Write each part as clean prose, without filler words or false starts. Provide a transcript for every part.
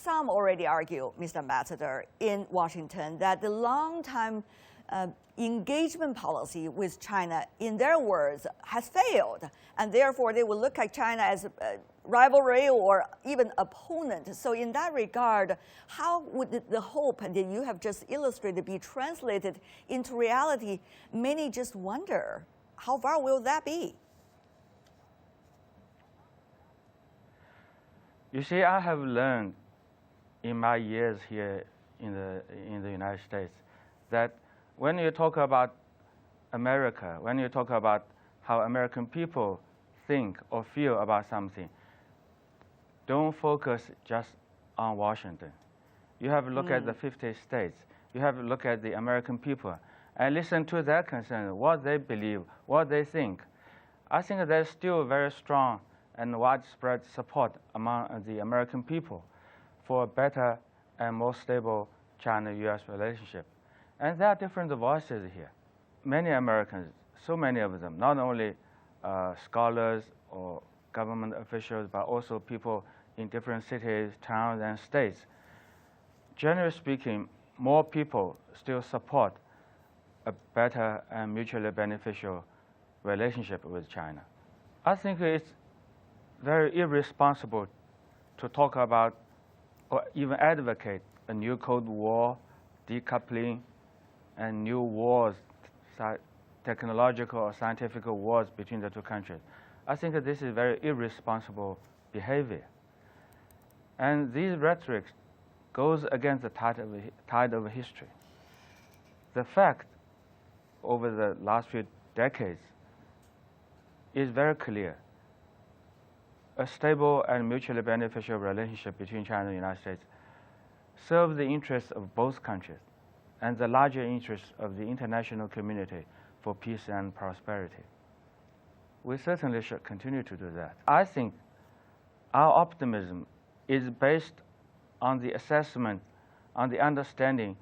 Some already argue, Mr. Ambassador, in Washington that the long-time engagement policy with China, in their words, has failed, and therefore they will look at China as a rivalry or even opponent. So in that regard, how would the hope that you have just illustrated be translated into reality? Many just wonder, how far will that be? You see, I have learned in my years here in the United States that when you talk about America, when you talk about how American people think or feel about something, don't focus just on Washington. You have to look at the 50 states. You have to look at the American people and listen to their concern, what they believe, what they think. I think there's still very strong and widespread support among the American people for a better and more stable China-US relationship. And there are different voices here. Many Americans, so many of them, not only scholars or government officials, but also people in different cities, towns, and states. Generally speaking, more people still support a better and mutually beneficial relationship with China. I think it's very irresponsible to talk about or even advocate a new Cold War, decoupling, and new wars, technological or scientific wars between the two countries. I think that this is very irresponsible behavior. And these rhetoric goes against the tide of history. The fact over the last few decades is very clear. A stable and mutually beneficial relationship between China and the United States serves the interests of both countries and the larger interests of the international community for peace and prosperity. We certainly should continue to do that. I think our optimism is based on the assessment, on the understanding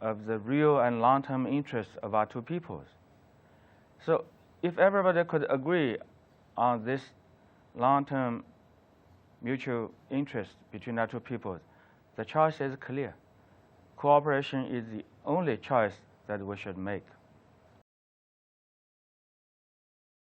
of the real and long-term interests of our two peoples. So if everybody could agree on this long-term mutual interest between our two peoples, the choice is clear. Cooperation is the only choice that we should make.